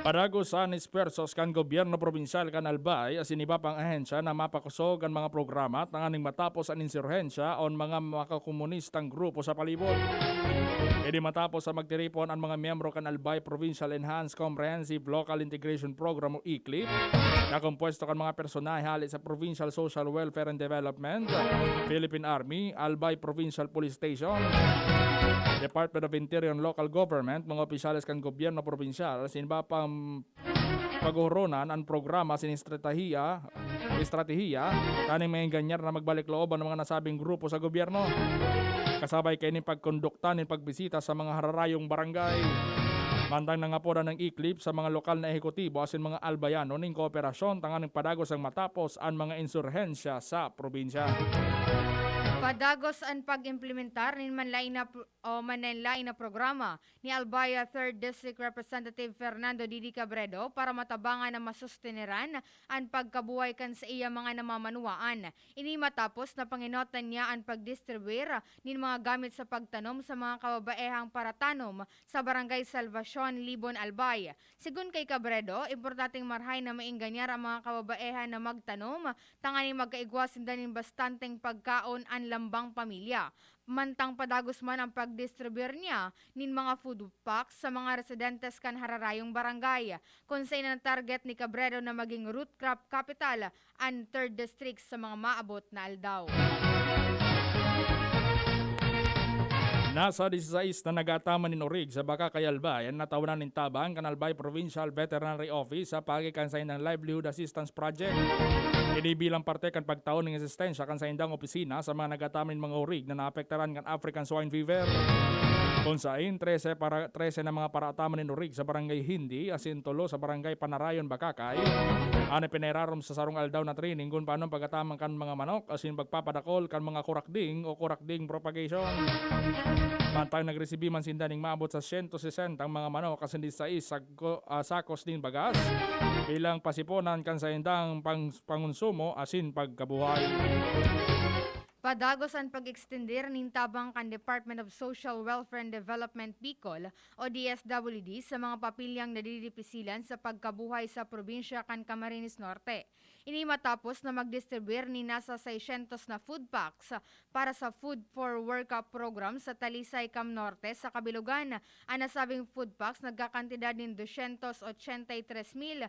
Paragusan ispersos kan gobyerno probinsyal kan Albay asin iba pang ahensya na mapakusog ang mga programa at nanganing matapos ang insurhensya on mga makakomunistang grupo sa palibot. Hindi matapos sa magtiripon ang mga miyembro kan Albay Provincial Enhanced Comprehensive Local Integration Program o ICLIP na kompuesto kan mga personahe hali sa Provincial Social Welfare and Development, Philippine Army, Albay Provincial Police Station, Department of Interior and Local Government, mga opisyales kan gobyerno probinsyal, sinba pang paghuronan ang programa sin estratehiya kaning may ganyar na magbalik loob ang mga nasabing grupo sa gobyerno. Kasabay kay ni pagkondukta ni pagbisita sa mga hararayong barangay. Mantang nangapoda ng ICLIP sa mga lokal na ehekutibo asin mga albayano ning kooperasyon tanganing padagos ang matapos ang mga insurhensya sa probinsya. Padagos ang pag-implementar ng manlain na programa ni Albaya 3rd District Representative Fernando Didi Cabredo para matabangan na masusteneran ang pagkabuhay kan sa iya mga namamanuaan. Ini matapos na panginotan niya ang pagdistribuir ng mga gamit sa pagtanom sa mga kababaehang paratanom sa Barangay Salvacion, Libon, Albay. Sigun kay Cabredo, importanteng marhay na mainganyar ang mga kababaehan na magtanom, tangani magkaigwasin din bastanteng pagkaon ang lambang pamilya. Mantang padagos man ang pagdistribute niya nin mga food packs sa mga residentes kan hararayong barangay. Kung sa ng target ni Cabredo na maging root crop capital ang 3rd district sa mga maabot na aldaw. Nasa 16 na nagataman ni Norig sa Baka kay Albay ang natawanan ng tabang kan Albay Provincial Veterinary Office sa pagkikansay ng Livelihood Assistance Project. Ini bilang parte kan pagtaon ng asistensya kan sa indang opisina sa mga nagataman mga urig na naapektaran kan African Swine Fever. Kung sain, 13 na mga parataman ni Norig sa Barangay Hindi, asin tulo sa Barangay Panarayon, Bakakay. Ano pinerarom sa sarong aldaw na training kung paano pagkatamang kan mga manok, asin pagpapadakol kan mga kurakding o kurakding propagation. Pantang nagresibi man sindaning maabot sa 160 ang mga manok kasi di sa sakos din bagas bilang pasiponan kan sa indang pangonsumo asin pagkabuhay. Padagos ang pag-extender ng tabang kan Department of Social Welfare and Development Bicol o DSWD sa mga papilyang nadidipisilan sa pagkabuhay sa probinsya kan Camarines Norte. Ini matapos na magdistribute ni nasa 600 na food packs para sa Food for Workup program sa Talisay, Cam Norte sa Kabilugan. Ang nasabing food packs nagkakantidad ng 283,200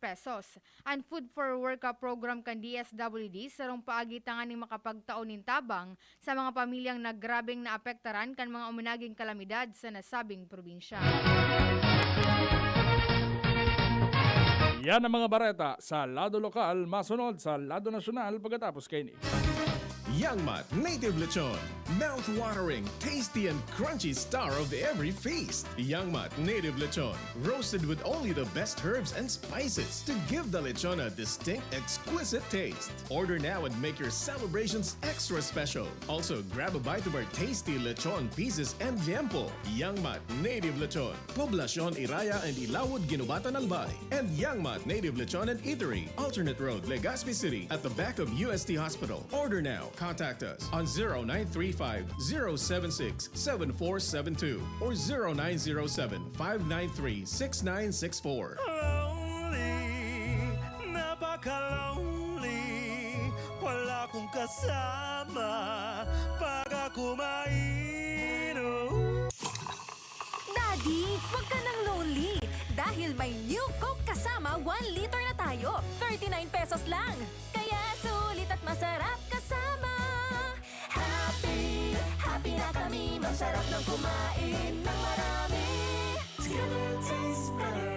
pesos. Ang Food for Workup program kan DSWD sarong paagitangan ni pagtaonin tabang sa mga pamilyang naggrabing naapektaran kan mga umunaging kalamidad sa nasabing probinsya. Yan ang mga bareta sa lado lokal, masunod sa lado nasyonal pagkatapos kaini. Yangmat Native Lechon, mouth-watering, tasty and crunchy star of every feast. Yangmat Native Lechon, roasted with only the best herbs and spices to give the lechon a distinct, exquisite taste. Order now and make your celebrations extra special. Also, grab a bite of our tasty lechon pieces and liempo. Yangmat Native Lechon, Poblacion Iraya and Ilawod, Ginubatan, Albay. And Yangmat Native Lechon and Eatery, Alternate Road, Legazpi City, at the back of UST Hospital. Order now. Contact us on 0935-076-7472 or 0907-593-6964. Lonely, napaka-lonely, wala kong kasama pag ako mainom. Daddy, wag ka nang lonely dahil may new Coke kasama 1 liter na tayo. 39 pesos lang. Kaya sulit at masarap kasama. Happy na kami, masarap ng kumain ng marami. It's gonna taste better.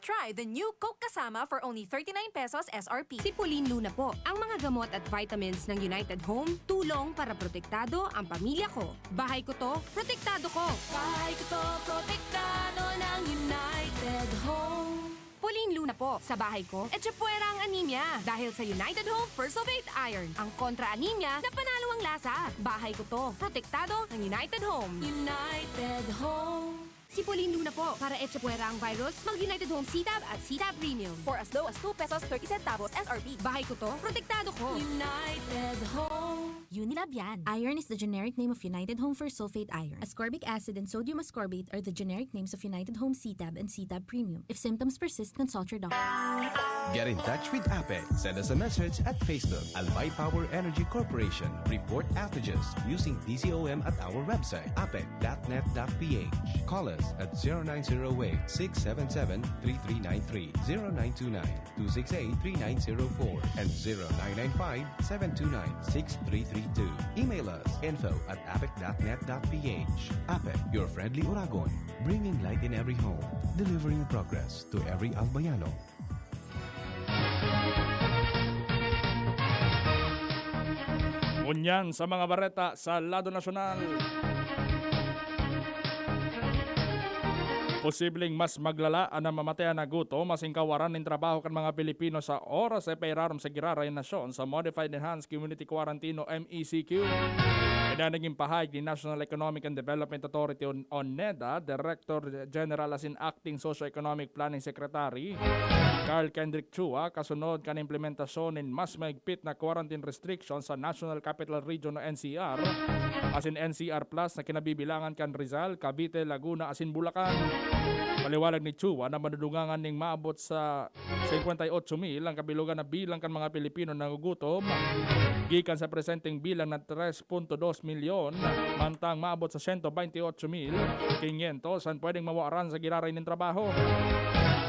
Try the new Coke kasama for only 39 pesos SRP. Sipulin Luna po. Ang mga gamot at vitamins ng United Home, tulong para protektado ang pamilya ko. Bahay ko to, protektado ko. Bahay ko to, protektado ng United Home. Pulin Luna po. Sa bahay ko, etsyapwera ang anemia. Dahil sa United Home First of 8 Iron. Ang kontra-anemia na panalo ang lasa. Bahay ko to, protektado ng United Home. United Home. Sipulin Luna po. Para etsyapwera ang virus, mag-United Home C-Tab at C-Tab Premium. For as low as 2 pesos 30 centavos SRP. Bahay ko to, protektado ko. United Home. Unilab yan. Iron is the generic name of United Home for sulfate iron. Ascorbic acid and sodium ascorbate are the generic names of United Home CTAB and CTAB Premium. If symptoms persist, consult your doctor. Get in touch with APE. Send us a message at Facebook. Albay Power Energy Corporation. Report outages using DCOM at our website, ape.net.ph. Call us at 0908-677-3393, 0929-268-3904, and 0995-729-6332. Email us info@ape.net.ph. APE, your friendly Uragon, bringing light in every home, delivering progress to every Albayano. Unyan sa mga bareta sa lado nasyonal. Posibleng mas maglala ang mamatayan na gutom masing kawaran ng trabaho kan mga Pilipino sa oras ay pairarom sa giraray nasyon sa Modified Enhanced Community Quarantine o MECQ. Ina naging pahayag ni National Economic and Development Authority o NEDA, Director General as in Acting Socio-Economic Planning Secretary Carl Kendrick Chua, kasunod kan implementasyon ng mas maigpit na quarantine restrictions sa National Capital Region o NCR as in NCR Plus na kinabibilangan kan Rizal, Cavite, Laguna as in Bulacan. Paliwalag ni Chua na madudungangan ning maabot sa 58,000 ang kabilugan na bilang kan mga Pilipino na nagugutom gikan sa presenteng bilang na 3.2 milyon mantang maabot sa 128,500 ang pwedeng mawaran sa giraray ng trabaho.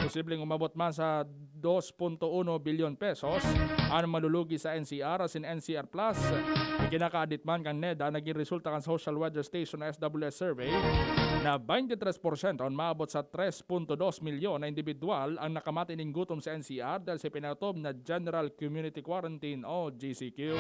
Posibleng umabot man sa 2.1 bilyon pesos ang malulugi sa NCR as in NCR Plus. Ikinakaadit man kang NEDA naging resulta kan Social Weather Station SWS survey na 23% ang maabot sa 3.2 milyon na individual ang nakamati ng gutom sa NCR dahil sa pinatob na General Community Quarantine o GCQ.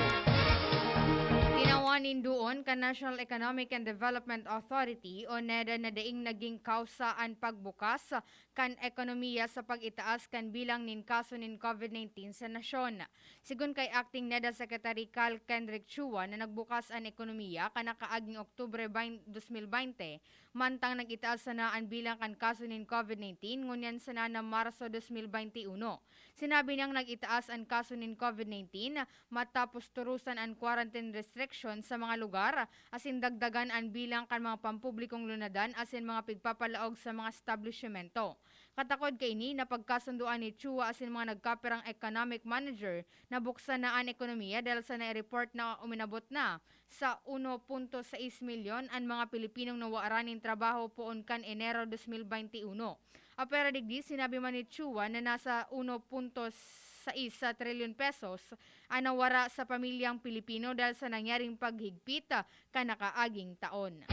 Tinawanin doon ka National Economic and Development Authority o NEDA na daing naging kausaan pagbukas kan ekonomiya sa pag-itaas kan bilang nin kaso nin COVID-19 sa nasyon. Sigun kay Acting NEDA Secretary Carl Kendrick Chua na nagbukas ang ekonomiya kanakaaging Oktubre 2020 mantang nag-itaas na ang bilang kan kaso nin COVID-19 ngunyan sana na Marso 2021. Sinabi niyang nag-itaas ang kaso nin COVID-19 matapos turusan ang quarantine restrictions sa mga lugar asin dagdagan ang bilang kan mga pampublikong lunadan asin mga pigpapalaog sa mga establishmento. Katakod kay ni na pagkasunduan ni Chua asin mga nagkapirang economic manager na buksan na ang ekonomiya dahil sa na-report na uminabot na sa 1.6 milyon ang mga Pilipinong nawaaran ng trabaho poon kan Enero 2021. Apera digdi sinabi man ni Chua na nasa 1.6 trilyon pesos ang nawara sa pamilyang Pilipino dahil sa nangyaring paghigpit kanakaaging taon.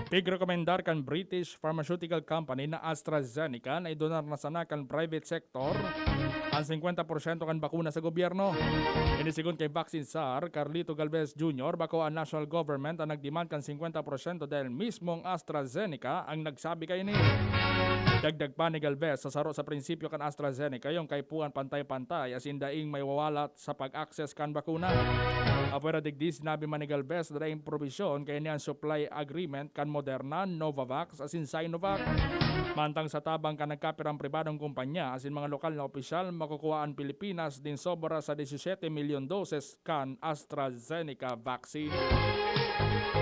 Pigrekomendar kan British pharmaceutical company na AstraZeneca na idonar na sana kan private sector ang 50% kan bakuna sa gobyerno. Inisigon kay Vaccine Czar Carlito Galvez Jr. bako ang national government ang nagdemand kan 50% dahil mismong AstraZeneca ang nagsabi kay ni. Dagdag pa ni Galvez sa saro sa prinsipyo kan AstraZeneca yung kaipuan pantay-pantay as in daing may wawalat sa pag-access kan bakuna. Apera digdi sinabi man ni Galvez na daing provision kay niyan supply agreement kan Moderna, Novavax as in Sinovac. Mantang sa tabang kan nagkapirang pribadong kumpanya as in mga lokal na opisyal makukuha ang Pilipinas din sobra sa 17 milyon doses kan AstraZeneca vaccine.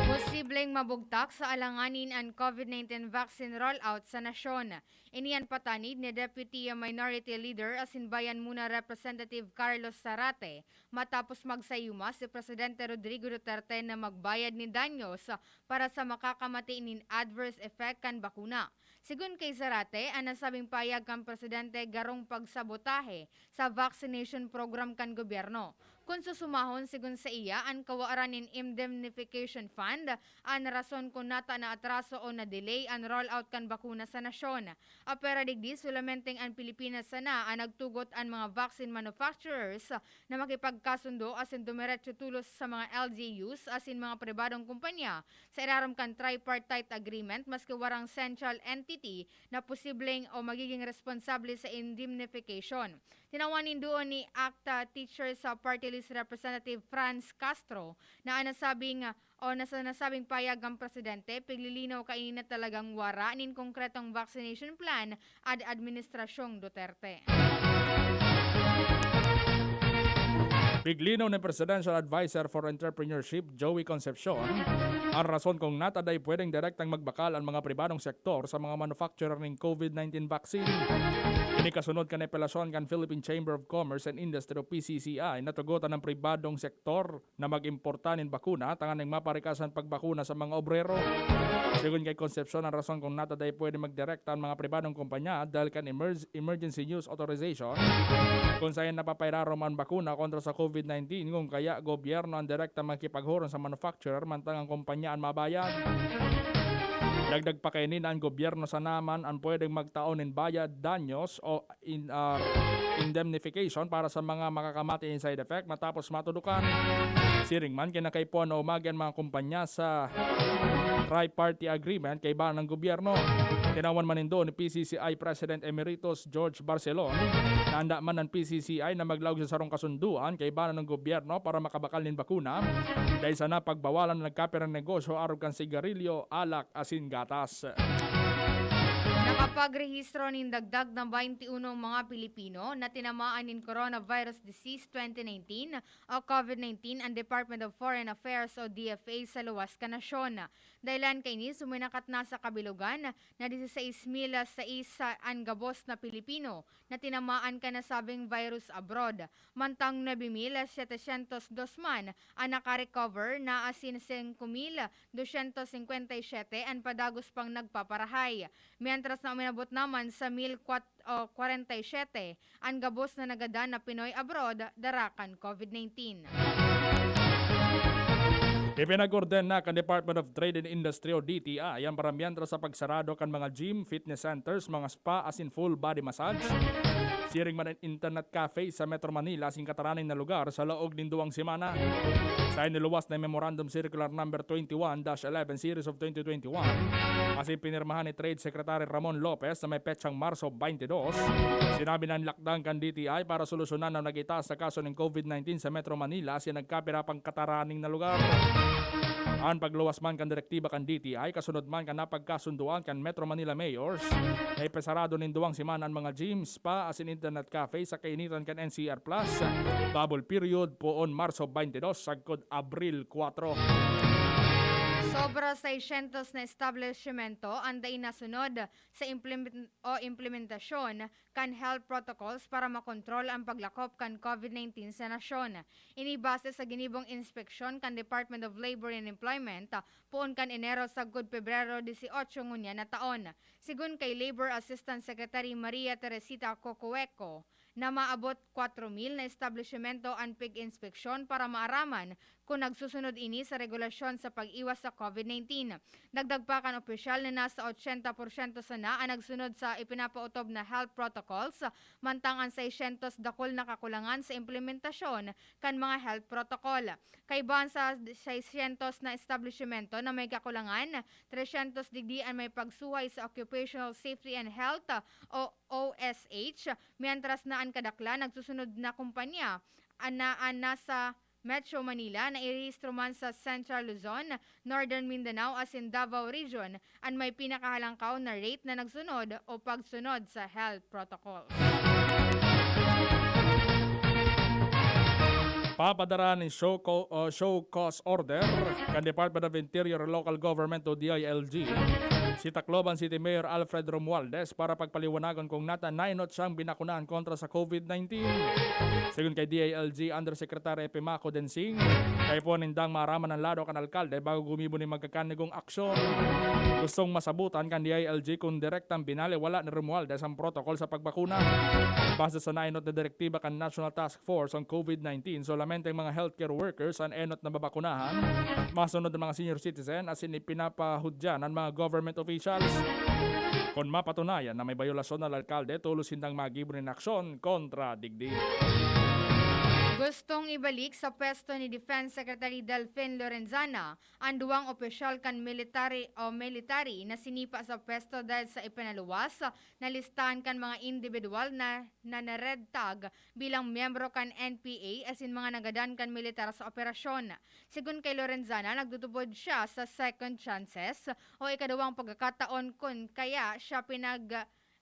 Posibleng mabugtak sa alanganin ang COVID-19 vaccine rollout sa nasyon. Iniyan patanid ni Deputy Minority Leader asin Bayan Muna Representative Carlos Zarate matapos magsayuma si Presidente Rodrigo Duterte na magbayad ni danyos para sa makakamati nin adverse effect kan bakuna. Sigun kay Zarate, ang nasabing payag kan Presidente garong pagsabotahe sa vaccination program kan gobyerno. Kung susumahon sigun sa iya ang kawaaran in indemnification fund ang rason kung nata na atraso o na delay ang rollout kan bakuna sa nasyon. Apera digdi sulamenteng ang Pilipinas sana ang nagtugot ang mga vaccine manufacturers na makipagkasundo asin dumiretso tulos sa mga LGUs asin mga pribadong kumpanya sa iraram kan tripartite agreement maski warang central entity na posibleng o magiging responsable sa indemnification. Tinawanin doon ni ACTA teacher sa Party List Representative Franz Castro na nasabing payag ang presidente piglilinaw kainin na talagang wara nin konkretong vaccination plan ad administrasyong Duterte. Biglino ng Presidential Advisor for Entrepreneurship, Joey Concepcion, ang rason kung nataday pwedeng direktang magbakal ang mga pribadong sektor sa mga manufacturer ng COVID-19 vaccine. Inikasunod kan epelasyon kan Philippine Chamber of Commerce and Industry o PCCI na tugutan ng pribadong sektor na mag-importa ng bakuna tangan ng maparikasan pagbakuna sa mga obrero. Sigun kay Concepcion, ang rason kung nataday pwede magdirekta ang mga pribadong kumpanya dahil kan emergency use authorization kung saan napapayraro man bakuna kontra sa COVID-19 kung kaya gobyerno ang direkta makipaghuron sa manufacturer mantang ang kumpanya ang mabayad. Dagdag pa kainin ang gobyerno sa naman ang pwedeng magtaon ng bayad, danyos o indemnification para sa mga makakamati in side effect matapos matudukan. Siring man kinakaipuan na umagan mga kumpanya sa tri-party agreement kay ba ng gobyerno. Tinawan man nindo ni PCCI President Emeritus George Barcelon na handa man ng PCCI na maglawag sa sarong kasunduan kay ba ng gobyerno para makabakal ng bakuna dahil sa napagbawalan ng nagkapirang negosyo arog kan sigarilyo, alak, asin, gatas. Nakapagrehistro ng dagdag ng 21 mga Pilipino na tinamaan ng coronavirus disease 2019 o COVID-19 ang Department of Foreign Affairs o DFA sa luwas ka nasyon. Dahilan kay ni suminakat na sa kabilugan na 16,000 sa isa ang gabos na Pilipino na tinamaan ka na sabing virus abroad. Mantang 9,702 man ang nakarecover na asin 5,257 ang padagos pang nagpaparahay. Mientras na uminabot naman sa 1,047 ang gabos na nagada na Pinoy abroad darakan COVID-19. Ipinag-orden na kan Department of Trade and Industry o DTI ang paramiantra sa pagsarado kan mga gym, fitness centers, mga spa as in full body massage. Siring man ang internet cafe sa Metro Manila sing kataraning na lugar sa loob ng 2 semana. Sa iniluwas na Memorandum Circular Number 21-11 Series of 2021 as pinirmahan ni Trade Secretary Ramon Lopez na may petsang Marso 22, sinabi ng lakdang kan DTI para solusyonan ang nagitaas sa kaso ng COVID-19 sa Metro Manila si nagkapirapang kataraning na lugar. Ang pagluwas man kan direktiba kan DTI, kasunod man kan napagkasunduan kan Metro Manila Mayors, ay pesarado ng 2 semana ang mga gym, spa, as in internet cafe sa kainitan kan NCR Plus, bubble period poon Marso 22, sagkod Abril 4. Sobra 600 na establishmento ang nasunod sa implementasyon kan health protocols para makontrol ang paglakop kan COVID-19 sa nasyon. Inibase sa ginibong inspeksyon kan Department of Labor and Employment poon kan Enero sagkod Pebrero 18 ngunya na taon. Sigun kay Labor Assistant Secretary Maria Teresita Cocoeco, na maabot 4,000 na establishmento ang pig-inspeksyon para maaraman kung nagsusunod ini sa regulasyon sa pag-iwas sa COVID-19. Dagdag pa kan opisyal na nasa 80% sana ang nagsunod sa ipinapautob na health protocols, mantang ang 600 dakol na kakulangan sa implementasyon kan mga health protocol. Kaibahan sa 600 na establishmento na may kakulangan, 300 digdi ang may pagsuhay sa Occupational Safety and Health o OSH, mientras na ang kadakla nagsusunod na kumpanya na nasa Metro Manila na irehistro man sa Central Luzon, Northern Mindanao as in Davao Region ang may pinakahalangkaw na rate na nagsunod o pagsunod sa health protocol. Papadara ng show cause order kan Department of Interior and Local Government o DILG si Tacloban City Mayor Alfred Romualdez para pagpaliwanagan kung nainot siyang binakunahan kontra sa COVID-19. Sigun kay DILG Undersecretary Epimaco Densing, kay po nindang maraman ng lado kan alkalde bago gumibo ni magkakanigong aksyon. Gustong masabutan kan DILG kung direktang binaliwala ni Romualdez ang protocol sa pagbakuna. Base sa nainot na direktiba kan National Task Force on COVID-19, solamente ang mga healthcare workers ang enot na babakunahan, masunod ng mga senior citizen as in ipinapahudyan ng mga government officials. Kung mapatunayan na may bayolasyon ng alkalde, tulos hindang magibo ng aksyon kontra digdi. Gustong ibalik sa pwesto ni Defense Secretary Delfin Lorenzana ang 2 opisyal kan military na sinipa sa pwesto dahil sa ipinaluwas na listahan kan mga individual na red tag bilang miyembro kan NPA as in mga nagadan kan militar sa operasyon. Sigun kay Lorenzana, nagtutubod siya sa second chances o ikadawang pagkakataon kung kaya siya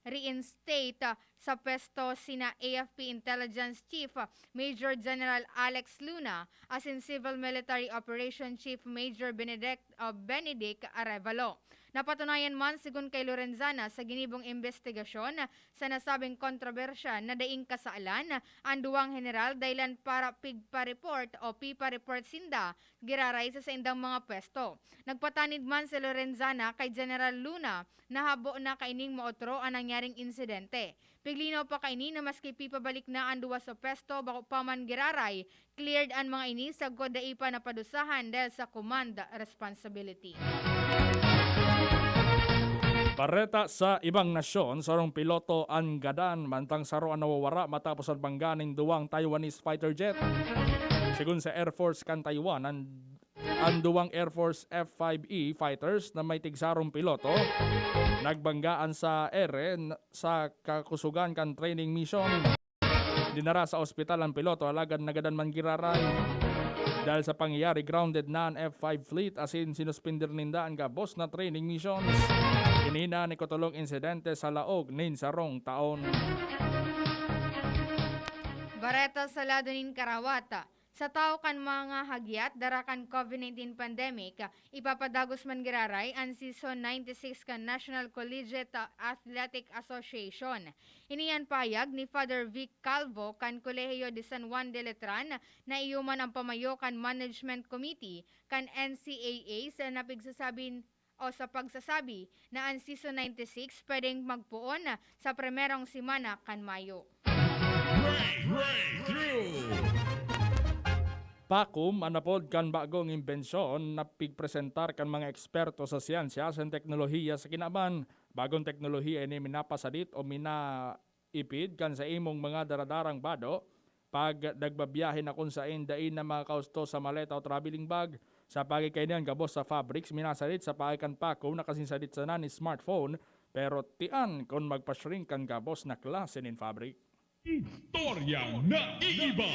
reinstate sa pwesto sina AFP Intelligence Chief Major General Alex Luna as in Civil Military Operation Chief Major Benedict Arevalo. Napatunayan man sigun kay Lorenzana sa ginibong investigasyon sa nasabing kontrobersya na daing kasaalan ang duwang general dahilan para PIPA report sinda giraray sa indang mga pwesto. Nagpatanid man si Lorenzana kay General Luna na habo na kaining maotro ang nangyaring insidente. Piglinaw pa kaini na maski pipabalik na ang duwa sa pwesto bako pa man giraray, cleared ang mga ini sa godai pa na padusahan dahil sa command responsibility. Bareta sa ibang nasyon, sarong piloto ang gadan mantang saro ang nawawara matapos ang bangganing duwang Taiwanese fighter jet. Sigun sa Air Force kan Taiwan, ang duwang Air Force F-5E fighters na may tigsarong piloto nagbanggaan sa ere sa kakusugan kan training mission. Dinara sa ospital ang piloto alagad nagadan man giraray. Dahil sa pangyayari, grounded na ang F-5 fleet as in sinuspindir ninda ang gabos na training missions. Inina ni kutulong insidente sa laog nin sarong taon. Bareta sa lado nin Karawata. Sa tao kan mga hagyat darakan COVID-19 pandemic, ipapadagos man giraray ang season 96 kan National Collegiate Athletic Association. Iniyan payag ni Father Vic Calvo kan Kolehiyo de San Juan de Letran na iyuman ang pamayo kan Management Committee kan NCAA sa napigsasabi o sa pagsasabi na ang season 96 pwedeng magpuon sa primerong simana kan Mayo. Pakum, anapod kan bagong imbensyon na pigpresentar kan mga eksperto sa siyensya sa teknolohiya sa kinaban. Bagong teknolohiya ini minapasadit o minaipid kan sa imong mga daradarang bado pag nagbabiyahe na kung sain dain na mga kausto sa maleta o traveling bag. Sa pagkikainian gabos sa fabrics, minasadit sa pagikan Pakum na kasinsadit sa ni smartphone pero tian kung magpa-shrink kan gabos na klase nin fabric. Istoryang naiiba!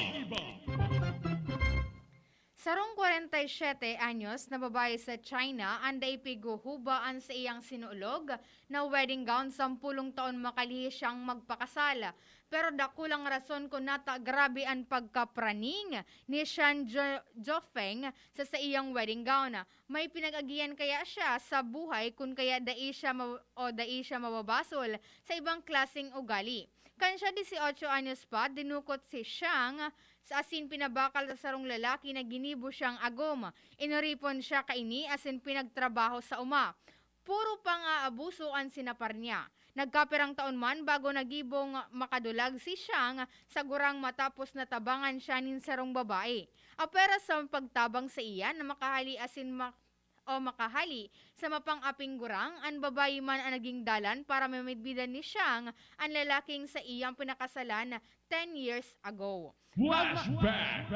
Sarong 47 anyos na babae sa China anday piguhubaan sa iyang sinuulog na wedding gown 10 taon makalihi siyang magpakasal. Pero dakulang rason kung nata grabe ang pagkapraning ni Shan Jofeng sa iyang wedding gown. May pinag-agian kaya siya sa buhay kung kaya dai siya mababasol sa ibang klaseng ugali. Kansya 18 anyos pa, dinukot si Shang sa asin pinabakal sa sarong lalaki na ginibo siyang agom. Inuripon siya kaini asin pinagtrabaho sa uma. Puro pang aabuso ang sinapar niya. Nagkapirang taon man bago nagibong makadulag si Shang sa gurang matapos natabangan siya nin sarong babae. Apera sa pagtabang sa iya na makahali sa mapang-aping gurang, ang babae man ang naging dalan para mamidbidan ni Shang ang lalaking sa iyang pinakasalan 10 years ago. Flashback!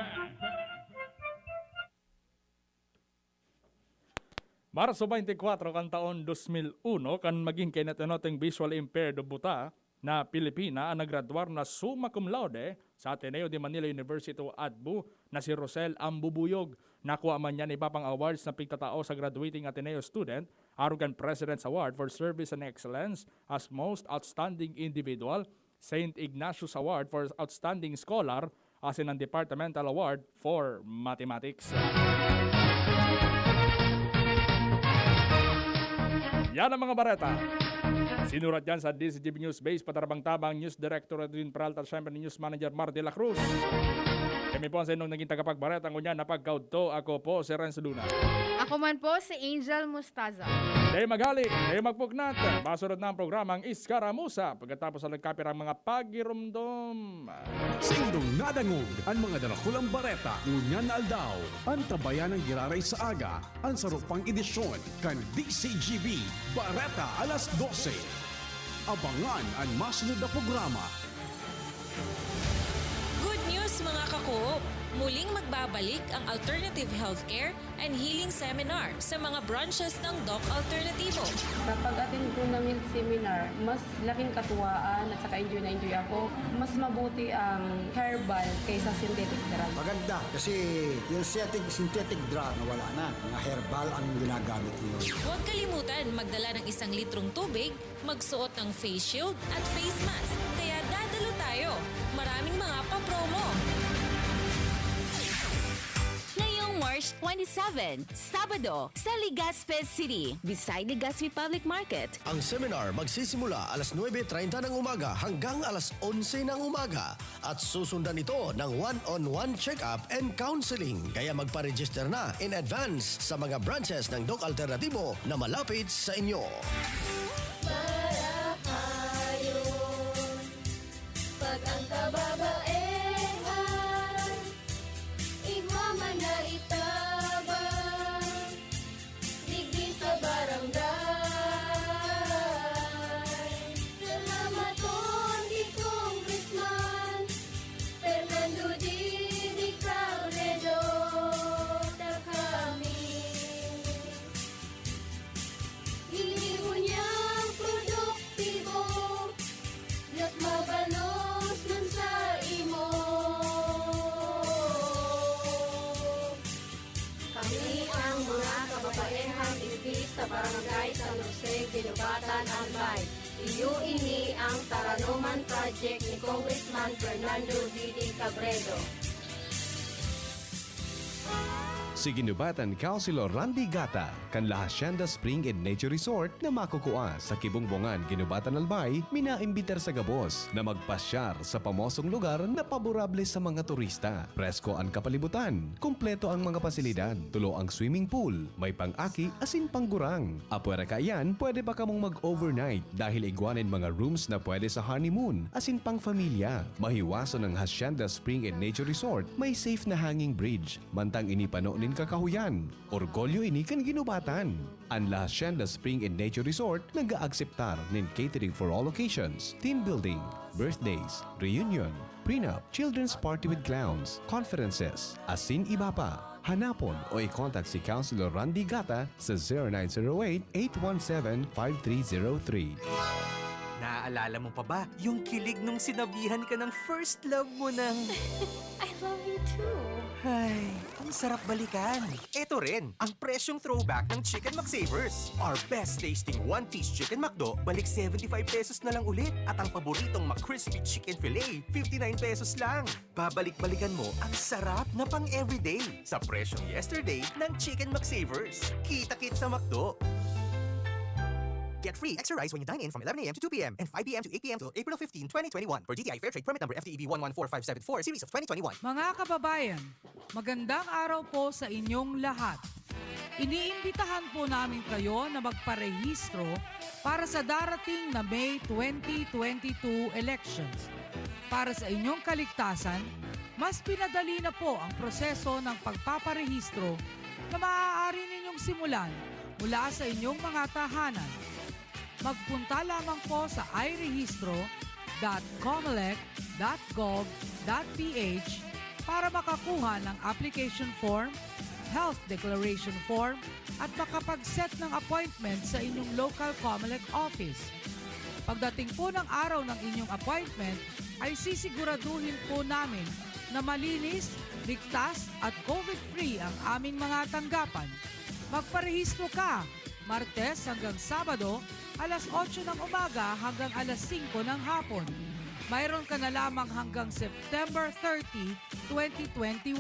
Marso 24 kan taon 2001 kan maging kinatinoting visual impaired o buta na Pilipina ang naggraduar na summa cum laude sa Ateneo de Manila University o ADBU na si Rosel Ambubuyog. Nakuha man niya iba pang awards na pigtatao sa graduating Ateneo student, Arugan President's Award for Service and Excellence as Most Outstanding Individual, St. Ignatius Award for Outstanding Scholar, as in ang Departmental Award for Mathematics. Yan ang mga bareta. Sinurat yan sa DZGB News Base, patarabang-tabang News Director Edwin Peralta, siyempre News Manager Mar de la Cruz. Kami po sa inyong naging tagapagbareta ngunyan na pagkaudto. Ako po si Renz. Ako man po si Angel Mustaza. Dahil maghalik, dahil magpugnat, masunod na ang programang ISKARAMUSA pagkatapos sa nagkapirang mga pagirumdom. Sindong nadangog ang mga darakulang bareta ngunyan na aldaw. Ang tabayan ng giraray sa aga, ang sarupang edisyon kan DZGB Bareta alas 12. Abangan ang masunod na programa. Good news mga kakoop! Muling magbabalik ang Alternative Healthcare and Healing Seminar sa mga branches ng Doc Alternativo. Sa pag-attend ko ng health seminar, mas laking katuwaan at saka enjoy na enjoy ako. Mas mabuti ang herbal kaysa synthetic drug. Maganda kasi yung synthetic drug na wala na. Mga herbal ang ginagamit niyo. Huwag kalimutan magdala ng 1 litrong tubig, magsuot ng face shield at face mask. Kaya dadalo tayo. Maraming mga pa-promo. Ngayong March 27, Sabado, sa Legazpi City, beside Legazpi Public Market. Ang seminar magsisimula alas 9:30 ng umaga hanggang alas 11 ng umaga at susundan ito ng one-on-one check-up and counseling. Kaya magpa-register na in advance sa mga branches ng Doc Alternatibo na malapit sa inyo. Pag ang kababaehan, igwaman na itabang, digdi sa barangay. Salamat on di Congressman Fernando Didi Cabredo na kami. Hiniho niyang produktibo, Diyos mabalos man sa imo. Kami ang mga kababaehang ibig sa barangay San Jose, Ginubatan, Albay. Iyo ini ang Taranuman Project ni Congressman Fernando Didi Cabredo. Si Ginubatan Councilor Randy Gata, kanla Hacienda Spring and Nature Resort na makukuha sa Kibungbongan, Ginubatan Albay, minaimbitar sa gabos na magpasyar sa pamosong lugar na paborable sa mga turista. Presko ang kapalibutan, kumpleto ang mga pasilidad, tulo ang swimming pool, may pang-aki asin panggurang. Apwera ka yan, pwede pa kamong mag-overnight dahil igwanin mga rooms na pwede sa honeymoon asin pang familia. Mahiwaso ng Hacienda Spring and Nature Resort, may safe na hanging bridge, mantang inipano nin kakahuyan. Orgolyo ini kan Ginubatan. Ang La Hacienda Spring and Nature Resort nag-aakseptar nin catering for all occasions, team building, birthdays, reunion, prenup, children's party with clowns, conferences, asin iba pa. Hanapon o i-contact si Councilor Randy Gata sa 0908-817-5303. Naaalala mo pa ba yung kilig nung sinabihan ka ng first love mo ng... I love you too. Ay, ang sarap balikan. Ito rin, ang presyong throwback ng Chicken McSavers. Our best tasting one-piece Chicken McDo, balik 75 pesos na lang ulit. At ang paboritong McCrispy Chicken Filet, 59 pesos lang. Babalik-balikan mo ang sarap na pang everyday sa presyong yesterday ng Chicken McSavers. Kita-kit sa McDo. Get free extra rice when you dine in from 11 a.m. to 2 p.m. and 5 p.m. to 8 p.m. till April 15, 2021 for DTI Fair Trade Permit Number FTEB 114574 Series of 2021. Mga kababayan, magandang araw po sa inyong lahat. Iniimbitahan po namin kayo na magparehistro para sa darating na May 2022 elections. Para sa inyong kaligtasan, mas pinadali na po ang proseso ng pagpaparehistro na maaari ninyong simulan mula sa inyong mga tahanan. Magpunta lamang po sa irehistro.comelec.gov.ph para makakuha ng application form, health declaration form, at makapag-set ng appointment sa inyong local Comelec office. Pagdating po ng araw ng inyong appointment, ay sisiguraduhin po namin na malinis, ligtas at COVID-free ang aming mga tanggapan. Magparehistro ka, Martes hanggang Sabado, alas 8 ng umaga hanggang alas 5 ng hapon. Mayroon ka na lamang hanggang September 30, 2021.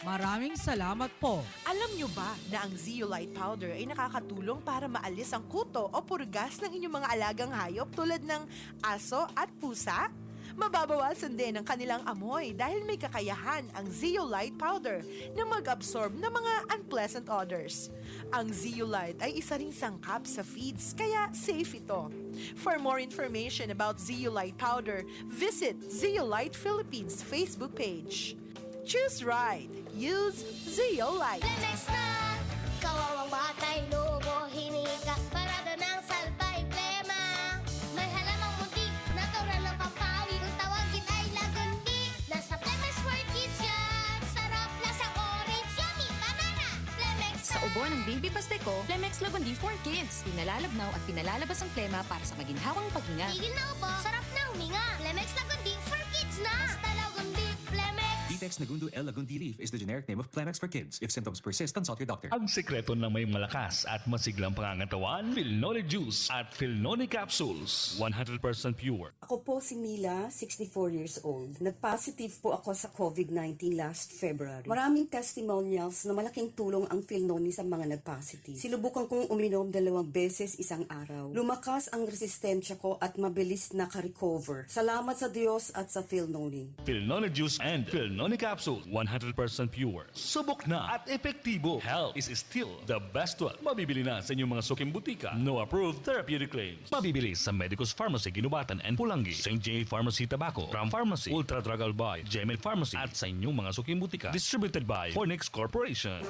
Maraming salamat po. Alam nyo ba na ang zeolite powder ay nakakatulong para maalis ang kuto o purgas ng inyong mga alagang hayop tulad ng aso at pusa? Mababawasan din ang kanilang amoy dahil may kakayahan ang zeolite powder na mag-absorb ng mga unpleasant odors. Ang zeolite ay isa ring sangkap sa feeds kaya safe ito. For more information about zeolite powder, visit Zeolite Philippines Facebook page. Choose right. Use zeolite. Next na, kawawang batay, lobo, hinika, parada ng salbay, plema. May halamang muntik, natural ng pampawi, kung tawagin ay lagundi. Nasa Plemex World Kids yan, sarap lasang orange, yummy, banana, Plemex na. buo ng Baby Pasteco, Flemex Lagundi for Kids. Pinalalabnaw at pinalalabas ang plema para sa maginhawang paghinga. Tigil na upo, sarap na huminga. Flemex Lagundi for kids na. Basta Lagundi, Flemex. Vitex Nagundo L. Lagundi Leaf is the generic name of Flemex for kids. If symptoms persist, consult your doctor. Ang sekreto ng may malakas at masiglang pangangatawan, Philnoni Juice at Philnoni Capsules. 100% pure. Ako po si Mila, 64 years old. Nag-positive po ako sa COVID-19 last February. Maraming testimonials na malaking tulong ang Philnoni sa mga nag-positive. Sinubukan kong uminom 2 beses isang araw. Lumakas ang resistensya ko at mabilis naka-recover. Salamat sa Diyos at sa Philnoni. Philnoni Juice and Philnoni Capsule. 100% pure. Subok na at epektibo. Health is still the best one. Mabibili na sa inyong mga suking butika. No approved therapeutic claims. Mabibili sa Medicus Pharmacy, Ginubatan and Pulangi, St. J. Pharmacy Tabaco, Ram Pharmacy, Ultra Drug Albay, Gemel Pharmacy at sa inyong mga suking butika. Distributed by Fornix Corporation.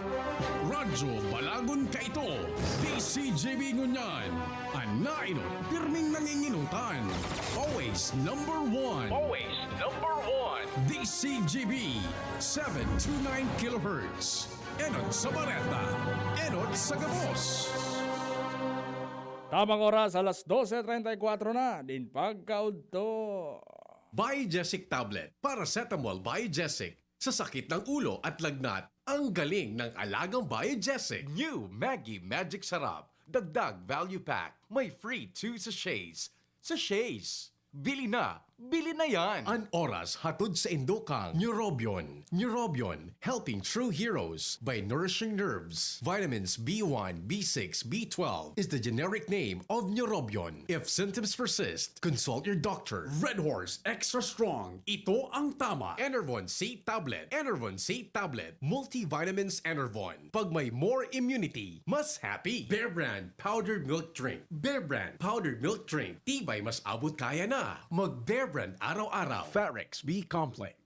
Radyo Balagon ka ito. DZGB Ngunyan. Anainot, pirming nanginginutan. Always number one. Always number one. DZGB 729 kHz. Enot sa Bareta. Enot sa Gabos. Tamang oras, alas 12:34 na. Din pagkaudto. Biogesic Tablet. Paracetamol Biogesic. Sa sakit ng ulo at lagnat, ang galing ng alagang Biogesic. New Maggie Magic Sarap. Dagdag Value Pack. May free 2 sachets. Sachets. Bili na yan. An oras hatod sa Indokang. Neurobion. Neurobion, helping true heroes by nourishing nerves. Vitamins B1, B6, B12 is the generic name of Neurobion. If symptoms persist, consult your doctor. Red Horse Extra Strong. Ito ang tama. Enervon C Tablet. Enervon C Tablet. Multivitamins Enervon. Pag may more immunity, mas happy. Bear Brand Powdered Milk Drink. Bear Brand Powdered Milk Drink. Tibay mas abot kaya na. Mag Bear Brand araw-araw. Farex B Complex.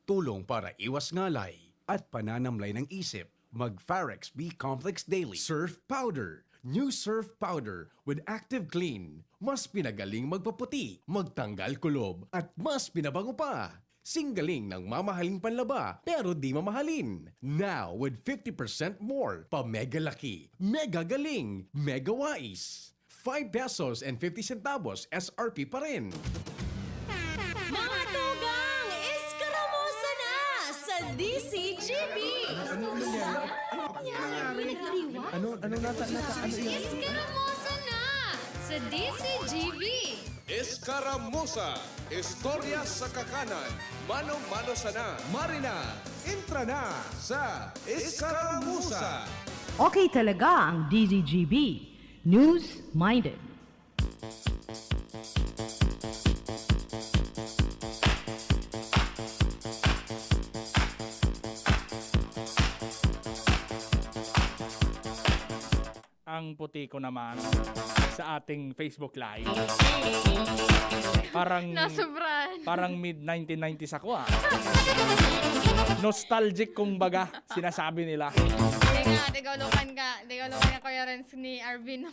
Tulong para iwas ngalay at pananamlay ng isip. Mag Farex B Complex Daily. Surf Powder. New Surf Powder with Active Clean. Mas pinagaling magpaputi, magtanggal kulob, at mas pinabango pa. Singgaling ng mamahaling panlaba pero di mamahalin. Now with 50% more pa mega laki, mega galing, mega wais. 5 pesos and 50 centavos SRP pa rin. Mga tugang, iskaramusa na sa DZGB! Iskaramusa na sa DZGB! Iskaramusa, istorya sa kakanan, mano-mano sana. Marina, entra na sa Iskaramusa. Okay talaga ang DZGB. News-minded. Ang puti ko naman sa ating Facebook Live. Parang Nasobran. parang mid-1990s ako ah. Nostalgic kumbaga sinasabi nila. Tigulukan ka Kuya Renz ni Arvin.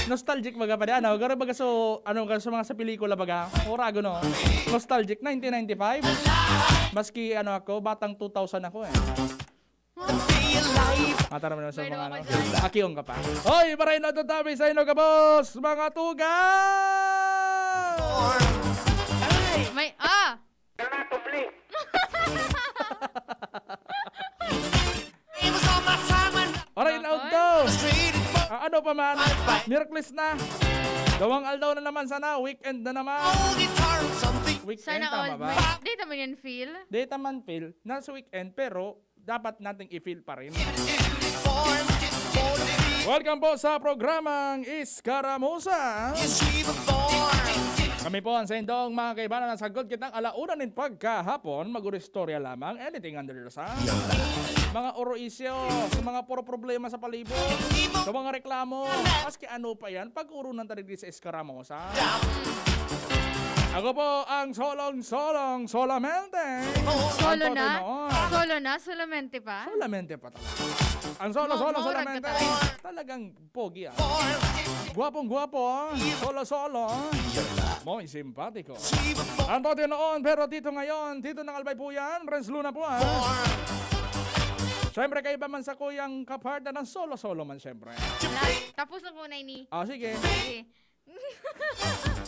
Nostalgic baga pa ano, garo baga so sa mga sa pelikula baga. Orago no. Nostalgic 1995. Maski ako, batang 2000 ako eh. Matara mo na sa mga Akiyong ka pa. Hoy, maray na tatabi sa inyo ka boss, mga tugang! May Aray na daw. Ano pa man? Miracles na. Gawang aldaw na naman sana. Weekend na naman. Weekend Sana tama all. ba? Data mo yan feel? Data man feel. Nasa weekend pero dapat nating i-feel pa rin. Welcome po sa programang Iskaramusa. Kami po ang sendong mga kaibanan na sagot kitang alauna ng pagkahapon. Mag-uristorya lamang. Anything under the sun. Mga oro-isyo, sa mga puro problema sa palibot, sa mga reklamo, maski ano pa yan, pag-uro ng tarigli sa Iskaramusa. Ako po ang solong-solong solamente. Solo na? Solamente pa? Solamente pa talaga. Ang solo-solo solamente. Talagang pogi ah. Guwapong-guwapo. Solo-solo. Muy simpatiko. Ang tote noon pero dito ngayon. Dito ng Albay po yan. Renz Luna po ah. Siyempre, kaiba man sa kuyang kapartner ng solo-solo man, siyempre. Tapos na muna ini. Sige. Sige.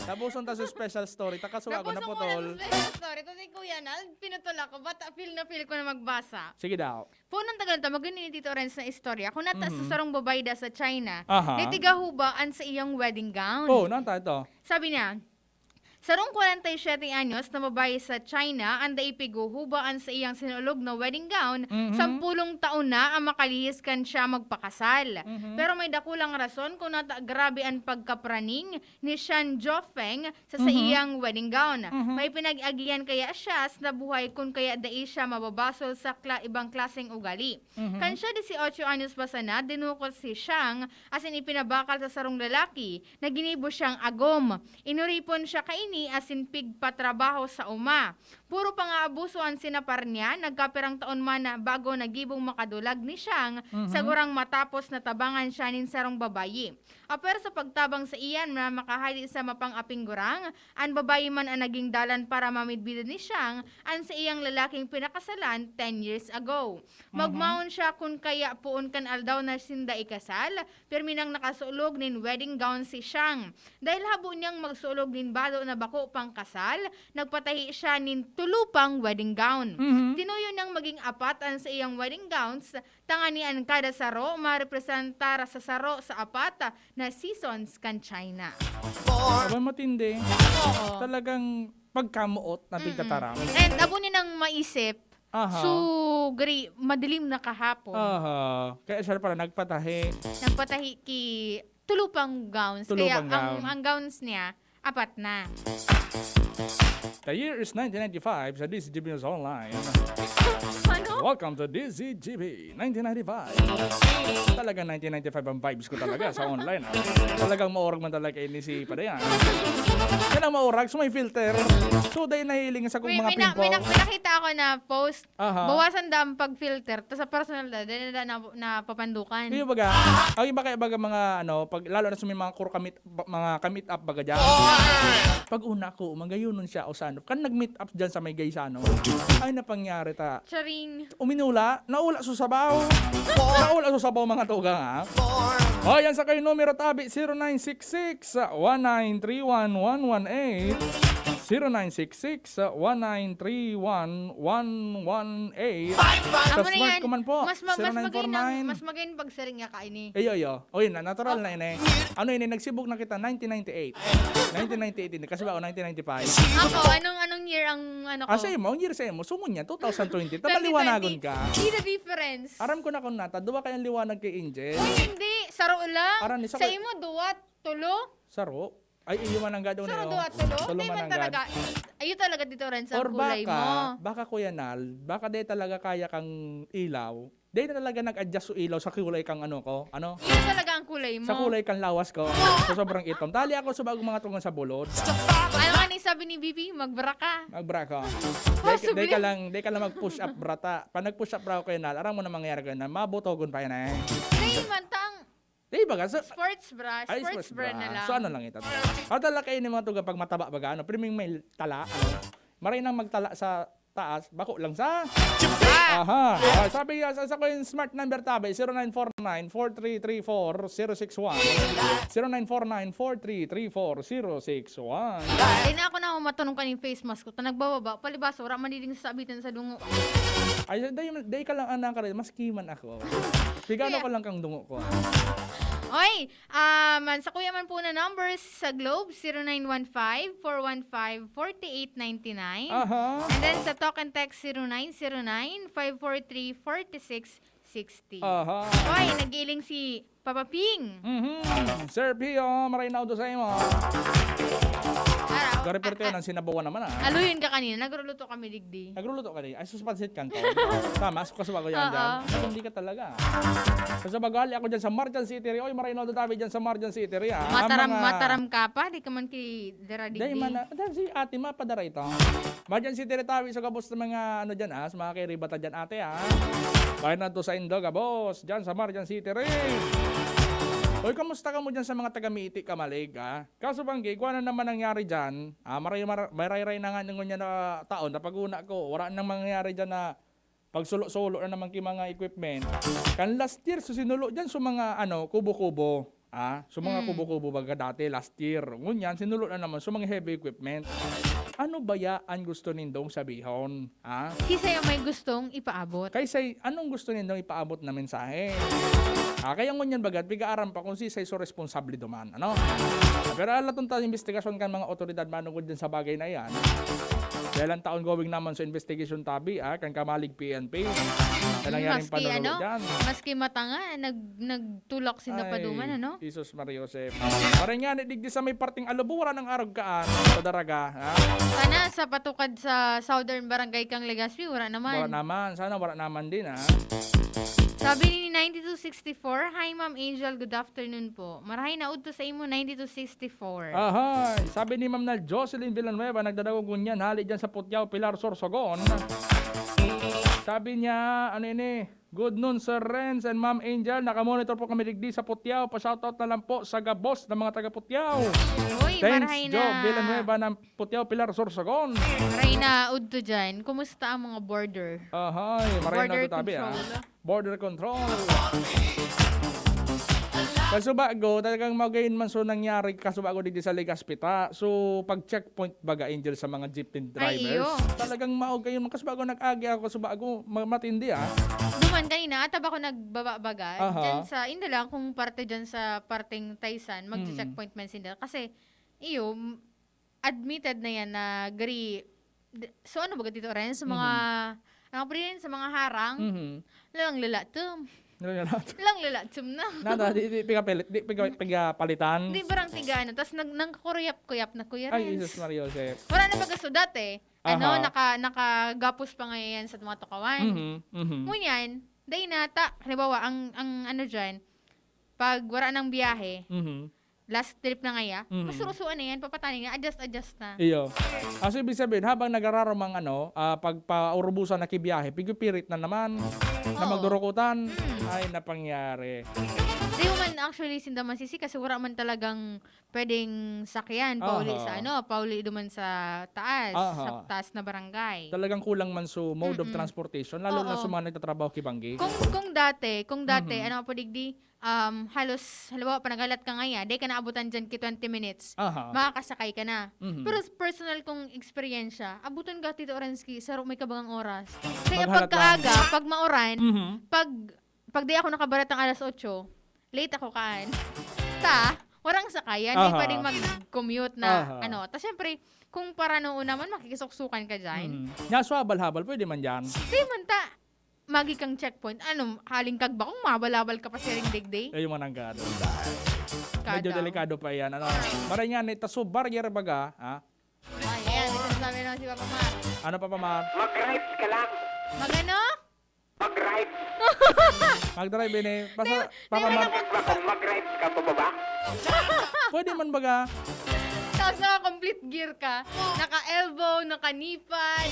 Tapuson ta sa special story. Takasuwa ko na po, tol. Special story. Ito si Kuya Nal, pinutol ako. Ba't feel ko na magbasa. Sige daw. Punang tagal ta, maganin ni Tito Renz na istorya. Kung nata sa sarong babae da sa China, Aha. naitigahubaan sa iyang wedding gown. Nanta ito. Sabi niya, sarong 47 anyos na babae sa China, ang daipiguhubaan sa iyang sinulog na wedding gown, 10 taon na ang makalihis kan siya magpakasal. Pero may dakulang rason kung grabe ang pagkapraning ni Shan Jofeng sa iyang wedding gown. May pinag-agian kaya siya sa buhay kung kaya dai siya mababasol sa ibang klaseng ugali. Kan siya 18 anyos pa sana, dinukot si Shang asin ipinabakal sa sarong lalaki na ginibo siyang agom. Inuripon siya kain asin pigpatrabaho sa uma. Puro pa nga abusuan sinapar niya, nagkapirang taon man na bago nagibong makadulag ni Siyang, sagurang matapos na tabangan siya nin sarong babayi. Aper sa pagtabang sa iyan na makahali sa mapang-aping gurang, ang babayi man ang naging dalan para mamidbida ni Siyang, ang sa iyang lalaking pinakasalan 10 years ago. Magmaon siya kung kaya puon kan aldaw na sinda ikasal, perminang nakasulog nin wedding gown si Siyang. Dahil habo niyang magsulog nin bado na bako pang kasal, nagpatahi siya nin tulupang wedding gown. Tinuyo niyang maging apat ang sa iyang wedding gowns, tanganian kada saro, marepresentar sa saro sa apat na seasons kan China. Aba matindi. Talagang pagkamuot na tigtataram. And abo niya nang maisip, madilim na kahapon. Kaya siya pala nagpatahi ki tulupang gowns. Kaya ang gowns niya, apat na. The year is 1995 sa DZGB News Online. Ano? Welcome to DZGB 1995. Talagang 1995 ang vibes ko talaga sa online. Talagang maurag man talaga ini si Padayan. Yan ang maurag, so may filter. So dahil nahiling sa kong mga pimple. Pinakita ako na post, bawasan da ang pag-filter, tapos sa personal na papandukan. Iyo baga, ang iba kaya baga mga pag, lalo na sa mga mga kamit up baga dyan. Pag una ko, magayunon siya o sano. Kan nag-meet up dyan sa may gaysano. Ay napangyari ta. Charing. Uminula, naula sa sabaw. Naula sa sabaw mga tuga nga. O yan sa kayo numero tabi 0966-1931-118. 0966-1931-118. Sa smart ko man po. Mas magayin pagsaring nga ka ini. Iyo. O yun na, natural na ini. Ano ini, nagsibog na kita 1998. 1998 ini, kasi ba o 1995? Ako, anong year ang ko? Sa imo, ang year sa imo, sumun niya, 2020. Tabaliwanagon ka. Hindi the difference. Aram ko na kung nata, duwa kayang liwanag kay Angel. Hindi, saro lang. Sa imo, duwat, tulo. Saro? Ay, iyo man ang gado na yun. Tulo man talaga. Ayo talaga dito rin sa kulay mo. Baka Kuya Nal, baka di talaga kaya kang ilaw. Di na talaga nag-adjust yung ilaw sa kulay kang Ano? Yun talaga ang kulay mo. Sa kulay kang lawas ko. So, sobrang itom. Tali ako sa bagong mga tungan sa bulod. Ano nga ni sabi ni Bibi? Magbra ka. Magbra ka. Di ka lang mag-push up brata. Pag nag-push up bra ko Kuya Nal, aram mo na mangyayari ko na, mabutogon pa yan eh. Hey, mantang. Di ba? Sports bra na lang. So ano lang ito? Tala kayo ni mga tuga pag mataba baga priming may tala. Maray nang magtala sa taas, bako lang sa. Sabi sa ko yung smart number tabi 0949-4334-061. 0949-4334-061. Ay na ako na matanong kaning face mask ko. Nagbababa, palibasa, wala maniling sasabitan sa dungo. Ay, day ka lang anak ka rin, mas kiman ako. Bigano ko lang kang dungo ko. Oy, sa kuya man po na numbers sa Globe, 0915-415-4899. And then sa talk and text, 0909-543-4660. Oy, nag-iling si Papa Ping. Sir Pio, maray na do sa imo. Gareporte ng sinabawan naman Aluyin ka kanina, nagluluto kami digdi. Nagluluto ka din? Ay, suspansit kanto. Tama, kasubago yan dyan. Hindi ka talaga. Kasabago ali ako dyan sa Marjan City. Oy, maray na do tabi dyan sa Marjan City. Mataram ka pa? Di ka man ki dara digdi. Si ate mapadara ito. Marjan City tabi sa kabos ng mga dyan sa mga kiribata dyan ate Kaya na to sa Indoga, boss. Dyan sa Marjan City Oy, kamusta ka mo dyan sa mga taga-Miiti Kamalig, Kaso banggi, kung ano naman nangyari dyan, maray na nga nung niya na taon, napag-una ko, wala nang mangyari dyan na Pag sulo-sulo na naman ki mga equipment. Kan last year, so sinulo dyan sa mga kubo-kubo. So mga kubo-kubo baga dati last year. Ngunyan, sinulo na naman sa mga heavy equipment. Ano ba yaan gusto nindong sabihon? Kisay may gustong ipaabot. Kaysay, anong gusto nindong ipaabot na mensahe? Kaya ngunyan bagat, piga-aram pa kung si say so responsable duman. Pero alatong tayo investigasyon kan mga otoridad manungod din sa bagay na yan. Kailan taon going naman sa investigation tabi, kan kamalig PNP. Nangyaring panulog dyan. Maski matanga, nagtulak sinda paduman, ano? Jesus Maria Josep. Parang nga, digdi sa may parting alubura ng aragkaan sa daraga. Sana sa patukad sa Southern Barangay kang Legazpi, wala naman. Wala naman. Sana wala naman din, Sabi ni 9264, hi Ma'am Angel, good afternoon po. Marahay na udto sa imo 9264. Sabi ni Ma'am na Jocelyn Villanueva, nagdadagog niyan, hali dyan sa Putyaw, Pilar Sorsogon. Sabi niya, good noon Sir Renz and Ma'am Angel, nakamonitor po kami digdi sa Putyaw. Pa-shoutout na lang po sa gabos ng mga taga Putyaw. Thanks Jo Villanueva ng Putyaw, Pilar Sorsogon. Marahay na udto dyan. Kumusta ang mga border? Marahay na udto tabi border control. Kasubago, talagang magayon man so nangyari kasubago digdi sa Legazpita. So, pag-checkpoint baga Angel sa mga jeepney drivers. Talagang maugay yun. Kasubago nag-agi ako, kasubago matindi Duman kanina, ataba ko nagbaba-baga. Dyan sa, hindi lang kung parte dyan sa parting Taysan, mag-checkpoint man sila. Kasi, admitted na yan na gari. So, ano ba dito rin? Sa mga, sa mga harang, lalang lalatum. Lang lalatum na. Nada, di piga palitan. Di barang tiga, Tapos nangkakuyap-kuyap na kuya Renz. Ay, Jesus Maria Josep. Wala na baga sudat nakagapos pa ngayon sa mga tukawan. Ngunyan, dahil nata, halimbawa, ang ano dyan, pag wala ng biyahe, last trip na ngaya, masurusuan na yan, papatanin na, adjust na. Iyo. Kasi ibig sabihin, habang nagararomang pagpa-urubusan na kibiyahe, pigipirit na naman, na magdurukutan, ay napangyari. Di man actually sinda masisi kasi wala man talagang pwedeng sakyan, pauli sa pauli duman sa taas, sa taas na barangay. Talagang kulang man so mode of transportation, lalo na sa mga nagtatrabaho kibanggi. Kung dati, ano po digdi, halos, halimbawa, panagalat ka ngaya, di ka naabutan dyan 20 minutes, makakasakay ka na. Pero personal kong eksperyensya, abutan ka Tito Orensky, saro may kabangang oras. Kaya pagkaaga, pag mauran, pag di ako nakabarat ng alas 8, late ako kaan. Warang sakayan, di pwedeng mag-commute na, Tapos syempre, kung para noon naman, makikisuksukan ka dyan. Naswabal-habal, pwede man dyan. Di man magi kang checkpoint. Haling kag ba kung mabalabal ka pa sa ring digday? Ay, yung mananggado. Medyo delikado pa yan. Maray nga, so barrier baga, Ayan, ito sabi naman si Papa Mar. Ano Papa Mar? Mag-rides ka lang. Mag-ano? Mag-rides. Mag-drive ini. Papa Mar. Mag-rides ka pa ba? Pwede man baga. Tapos naka-complete gear ka. Naka-elbow, naka-nipad.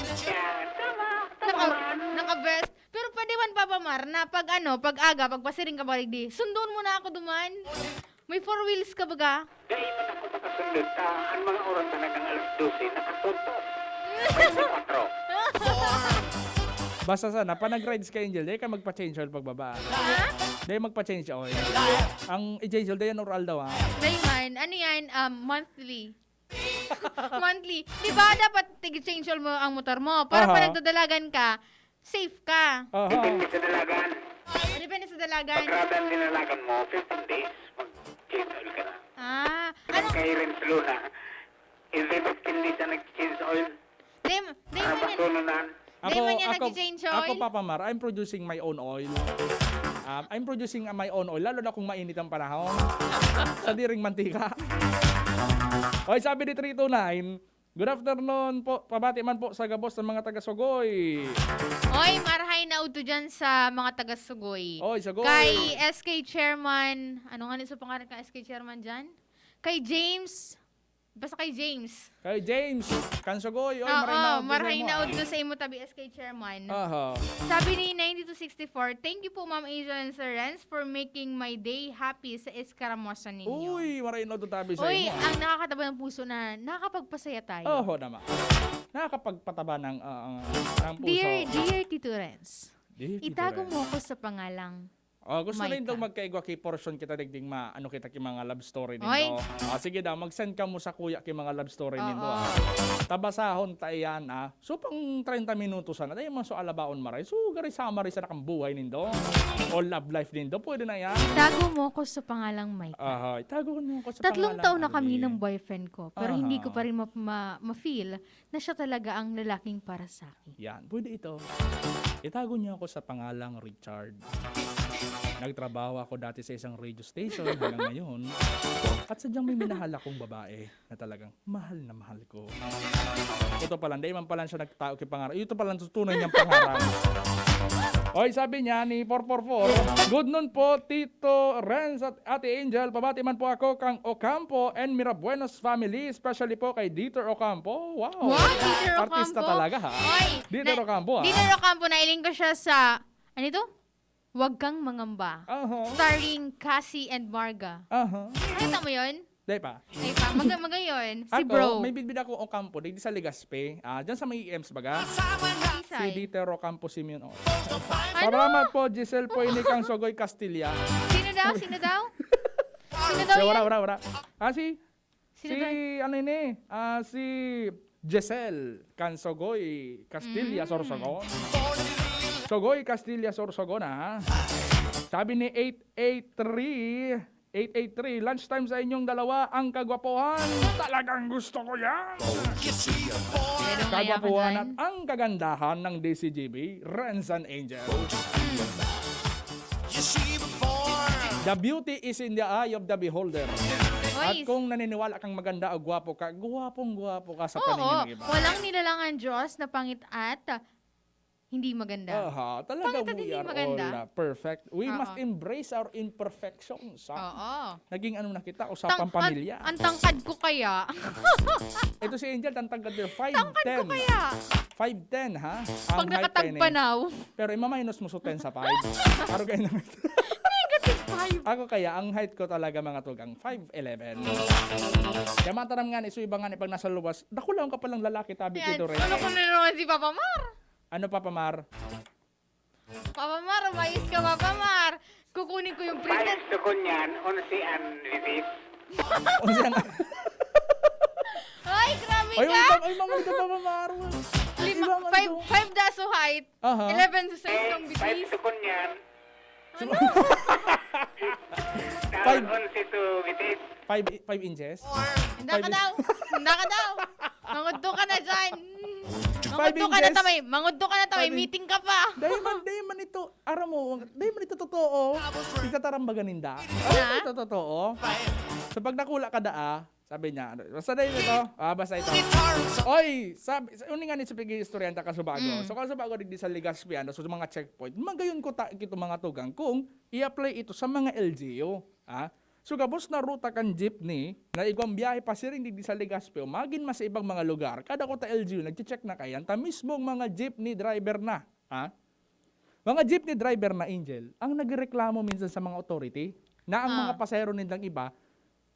Naka-vest. Pero pwede man Papa Mar na pag aga, pag pasiring ka balik di, sundon mo na ako duman. May 4 wheels ka baga? Dahil man ako makasundot ka, ang mga oras na nagang alas 12, nakatuto. 24. Basta sana, pa nag-rides ka Angel, di ka magpa-change oil pagbaba. Di magpa-change oil. Ang i-change oil, di yan oral daw Dayman, ano yan, monthly. Monthly. Di ba dapat tig-change oil mo ang motor mo? Para pag nagdadalagan ka, safe ka. Depende sa dalagan. Depende sa dalagan. Pag radang nilalagan mo, 15 days, mag-change oil ka na. Ano? Kay Renz Luna, every 15 days na nag-change oil. Di man yan nag-change oil. Ako Papa Mar, I'm producing my own oil. I'm producing my own oil, lalo na kung mainit ang panahon. Sa diring mantika. Oy, sabi ni 329, good afternoon po, pabati man po sa gabos ng mga taga-Sugoy. Oy, marahay na uto dyan sa mga taga-Sugoy. Oy, Sugoy. Kay SK Chairman, ano nga nito pangalan ka SK Chairman dyan? Kay James, basta kay James. Kay James, Kansugoy. Oy, marahay na uto sa imo tabi SK Chairman. Sabi ni 9264, thank you po Ma'am Angel and Sir Renz for making my day happy sa ISKARAMUSA ninyo. Uy, marahay na uto tabi sa imo. Uy, imo. ang nakakataba ng puso na nakakapagpasaya tayo. Naman. nakakapagpataba ng puso. Dear Tito Renz, Dear Tito itago Renz. mo ko sa pangalang Gusto Micah. rin daw magkaigwa kay portion kita digding kita ki mga love story Oy. nindo. Sige daw, mag-send ka mo sa kuya ki mga love story nindo. Oo. Tabasahon tayan So pang 30 minutos na tayo man so alabaon maray. So gari sama rin sa nakambuhay nindo. O love life nindo, pwede na yan. Itago mo ko sa pangalang Mike. Itago mo ko sa 3 pangalan, taon na kami Arvin. ng boyfriend ko, pero Aha. hindi ko pa rin ma-feel na siya talaga ang lalaking para sa akin. Yan, pwede ito. Itago niyo ako sa pangalang Richard. Nagtrabaho ako dati sa isang radio station hanggang ngayon. At sadyang may minahal akong babae na talagang mahal na mahal ko. Ito pala, hindi man pala siya nagtao kay pangarap. Ito pala tunay niyang pangarap. Oy, sabi niya ni 444, good noon po, Tito Renz at Ate Angel. Pabati man po ako kang Ocampo and Mirabuenos family, especially po kay Dieter Ocampo. Wow, Dieter artista Ocampo. talaga ha. Oy, Dieter Ocampo ha. Dieter Ocampo, nailing ko siya sa, ano ito? Huwag Kang Mangamba. Starring Cassie and Marga. Nakita mo yun? Di pa. Ay pa, magayon. Si Ako, bro. may bidbid ako Ocampo, di sa Legazpi. Diyan sa may EMS baga. Si Isay. Dieter Ocampo Simeon. Ano? Salamat po, Giselle po, ini kang Sogoy Castilla. Sino daw? Sino daw? Sino daw yan? Wala. Sino daw? Ano ini? Si Giselle Kansogoy Castilla Sorsogon. Sogoy Castilla Sorsogon ha. Sabi ni 883, lunchtime sa inyong dalawa ang kagwapuhan. Talagang gusto ko yan. Kagwapuhan at ang kagandahan ng DZGB, Renz and Angel. The beauty is in the eye of the beholder. At kung naniniwala kang maganda o gwapo ka, gwapong-gwapo ka sa paningin ng iba. Walang nilalangan Diyos na pangit at hindi maganda. Talaga Pangit at we hindi are maganda. all perfect. We must embrace our imperfections. Naging ano na kita, usapang pamilya. Ang tangkad ko kaya. Ito si Angel, tangkad din. 5'10". Tangkad ko kaya. 5'10", ha? Pag nakatagpanaw. Pero ima-minus mo so 10 sa 5. Araw kayo naman. Negative 5. Ako kaya, ang height ko talaga mga tugang 5'11". Kaya mataram nga ni, so iba nga ni pag nasa luwas, dako lang ka palang lalaki tabi dito rin. Ano ko na naman si Papa Mar? Ano pa, Pamar? Papa Mar, mayos ka Papa Mar. Kukunin ko yung printed. Gusto ko niyan, unsian release. Ay, grabe Ay, ka. ay, mga ito pa, Pamar. 5 daso height. 11 to 6 ng bitis. Gusto ko niyan. Ano? 11 to bitis. 5 inches? Handa ka daw. Mangudto ka na dyan. 5 Mangudto ka na inches? tamay. Mangudto ka na tamay. Meeting ka pa. Dahil man ito, aram mo, dahil man ito totoo. Itatarambagan ninda. Ay, ito totoo. So pag nakula ka daa, sabi niya, basta dahil ito, basta ito. Oy, sabi, uni nga ni sa pag-i-istoryan ta kasubago. So kasubago digdi sa Legazpi, so sa mga checkpoint, magayon ko kito mga tugang kung i-apply ito sa mga LGU. So gabos na ruta kan jeepney, na igwang biyahe pa siring digdi sa Legazpi, magin mas ibang mga lugar, kada ko ta LGU, nag-check na kayan, ta mismong mga jeepney driver na. Mga jeepney driver na, Angel, ang nagreklamo minsan sa mga authority, na ang mga pasahero nilang iba,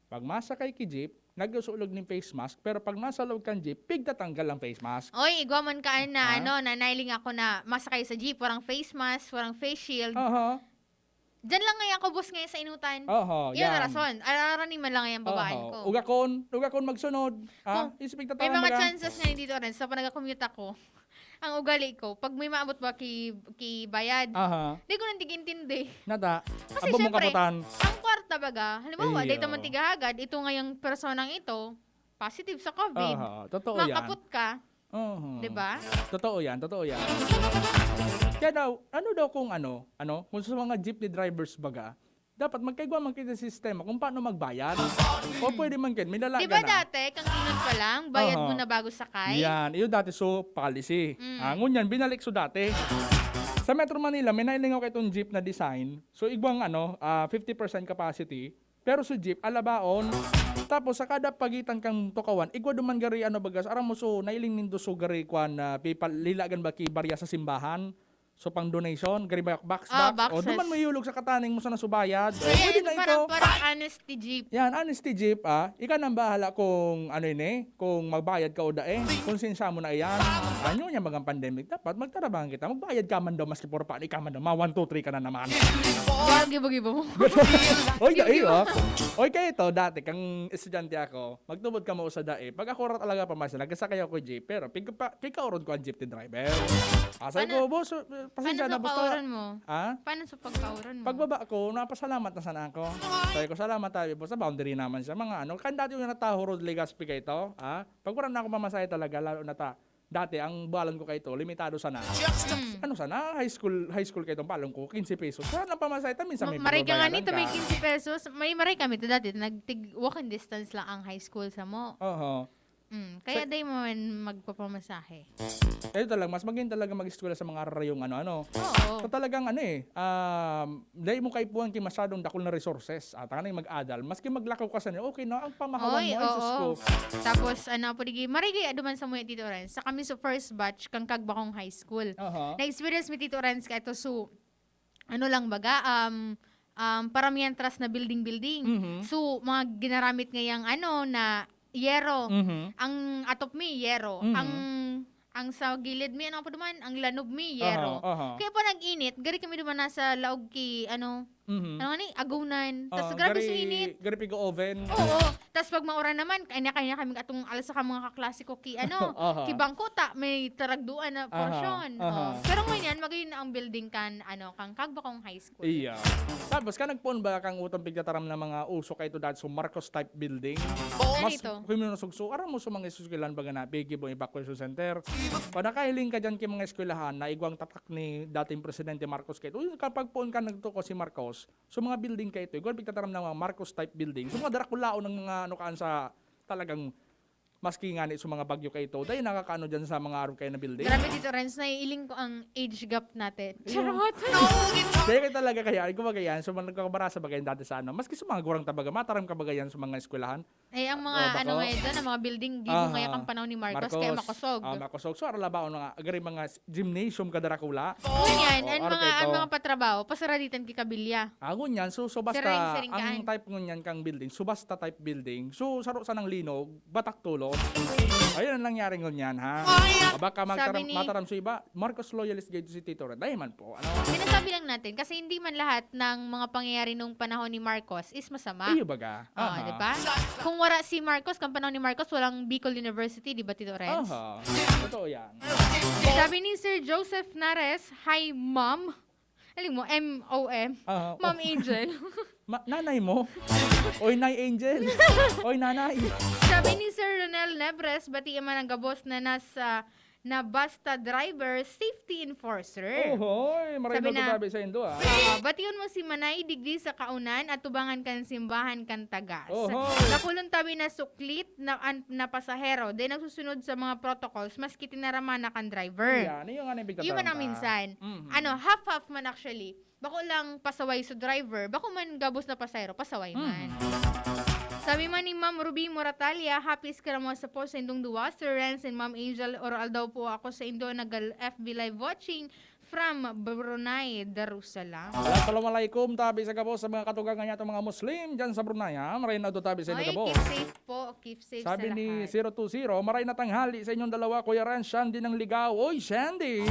pag masakay ki jeep, nagsusulog ng face mask, pero pag nasa loob kan jeep, pigtatanggal ang face mask. Oy, igwaman ka na, nanailing ako na masakay sa jeep, warang face mask, warang face shield. Diyan lang ngayon ko, boss, ngayon sa inutan. Yan ang rason. Araraning man lang ngayon babaeng ko. Ugakon magsunod. Isipig May mga chances ngayon dito rin, sa panaga-commute ako, ang ugali ko, pag may maabot ba ki bayad, di ko nang tigintindi. Nada, Kasi abo mong syempre, kaputan. ang kwarta baga, halimbawa, Iyo. dito man tigahagad, ito ngayong personang ito, positive sa COVID. Totoo yan. Makaput ka. Diba? Totoo yan. Kaya daw, ano daw kung kung sa mga jeepney drivers baga, dapat magkaigwa man kita sistema kung paano magbayad. O pwede man may lalaga Diba na. dati, kang inon pa lang, bayad mo na bago sakay? Yan, iyo dati so policy. Ngunyan, binalik so dati. Sa Metro Manila, may nailing ako itong jeep na design. So igwang 50% capacity. Pero sa jeep, alabaon. Tapos sa kada pagitan kang tukawan, igwa duman gari bagas. Aram mo so, nailing nindo so gari kwan, lilagan ba ki barya sa simbahan. So pang donation, gari box. O Boxes. duman mo iulog sa kataning mo sa nasubayad. Pwede na ito. Parang honesty jeep. Yan, honesty jeep ika nang bahala kung kung magbayad ka o dae. Konsensya mo na iyan. Ano niya magang pandemic, dapat magtarabahan kita. Magbayad ka man daw, maski puro paano ka man daw. 1, 2, 3 ka na naman. Gibo-gibo mo. Oy, dae Oy, kayo ito, dati, kang estudyante ako, magtubod ka mo sa dae. Pag ako talaga pamasa, nagkasakay ako jeep, pero pika-oron ko ang jeep ni driver. Sabi ko, boss, pasensya na, Paano sa basta. pauran mo? Ha? Paano sa pagkauran mo? Pagbaba ko, napasalamat na sana ako. Sabi ko, salamat tayo po sa boundary naman siya. Mga kan dati yung nataho road Legazpi kayo ito, pag wala na ako mamasahe talaga, lalo na dati, ang balan ko kayo ito, limitado sana. Ano sana? High school kayo itong balan ko, 15 pesos. Saan ang pamasahe ito? Minsan may Maray ka nga pagbabayaran nito, may 15 pesos. May maray kami ito dati. Walking distance lang ang high school sa mo. Kaya day mo magpapamasahe. Ito talaga, mas maging talaga mag-eskwela sa mga rarayong ano. Oo. So talagang dahil mo kaipuan ki masyadong dakol na resources. Tangan yung mag-adal. Maski maglakaw ka sa niyo, okay na, ang pamahawan mo ay sus ko. Tapos, marigi, aduman sa mga Tito Renz. Sa kami sa first batch, kang kagbakong high school. Na-experience mi Tito Renz ka ito, so, lang baga, paramihan trust na building. So, mga ginaramit ngayang na yero. Ang atop mi, yero. Ang sa gilid mi, ang lanob mi, yero. Kaya pa nag-init, gari kami duman nasa laog ki, agunan. Tapos grabe sa init. Gari pigo oven. Oo. Tapos pag maura naman, kanya kami atong alas sa mga kaklasiko ki, ki bangkota, may taragduan na portion. Pero ngayon, magayon na ang building kang kagbakong high school. Iya. Tapos, nagpuon ba kang utang pigtataram na mga uso kayo dahil sa Marcos type building? Mas, kung mo nasugso, aram mo sa mga eskwelahan baga na, bigi mo evacuation center. Panakahiling ka dyan kay mga eskwelahan na igwang tatak ni dating Presidente Marcos kayo. Kapag puon ka nagtuko si Marcos, so mga building kayo ito, igwang pigtataram ng mga Marcos type building. So mga darakulao ng mga sa talagang maski nga sa mga bagyo kayo ito, dahil nakakaano dyan sa mga araw kayo na building. Grabe Tito Renz, naiiling ko ang age gap natin. Charot! Kaya kayo talaga kaya, kumagayan, so mga nagkakabarasa ba kayo dati sa maski sa mga gurang tabaga, mataram ka ba yan sa mga eskwelahan? Ang mga, ang mga building, gibo kaya kang panahon ni Marcos, kaya makosog. Makosog. So, aralaba nga, agari mga gymnasium ka darakula. Ngunyan, ang mga patrabaho, pasaraditan kikabilya. Ngunyan, so basta, Sering ang type ngunyan kang building, so basta type building, so saro sa ng linog, batak tulo. Ayun ang nangyari ngunyan, ha? Baka mataram sa iba, Marcos loyalist gate si Tito Red. Dahil man po, Sinasabi lang natin, kasi hindi man lahat ng mga pangyayari nung panahon ni Marcos is masama. Iyo baga. Diba? Kung wala si Marcos, kang panahon ni Marcos, walang Bicol University, di ba Tito Renz? Totoo yan. Sabi ni Sir Joseph Nares, hi ma'am. Aling mo, M-O-M. Ma'am Angel. Nanay mo? Oy, Nay Angel. Oy, nanay. Sabi ni Sir Ronel Nebres, bati man ang gabos na basta driver, safety enforcer. Hoy, maraming nagsasabi sa indo batiyon mo si Manay digdi sa kaunan at tubangan kan simbahan kan tagas. Nakulong tabi na suklit na pasahero, then nagsusunod sa mga protocols, maski tinaraman na kan driver. Yan, yung man ang minsan. Half-half man actually. Bako lang pasaway sa driver, bako man gabos na pasahero, pasaway man. Sabi man ni Ma'am Ruby Moratalia, happy ISKARAMUSA po sa indong duwa. Sir Renz and Ma'am Angel Oral daw po ako sa indo nag-FB live watching from Brunei, Darussalam. Assalamualaikum, tabi sa gabo sa mga katugangan niya mga Muslim dyan sa Brunei. Maray na tabi sa inyo gabo. Keep safe po, keep safe sabi sa lahat. Sabi ni 020, maray na tanghali sa inyong dalawa, Kuya Renz, Shandy ng Ligaw. Oy, Shandy!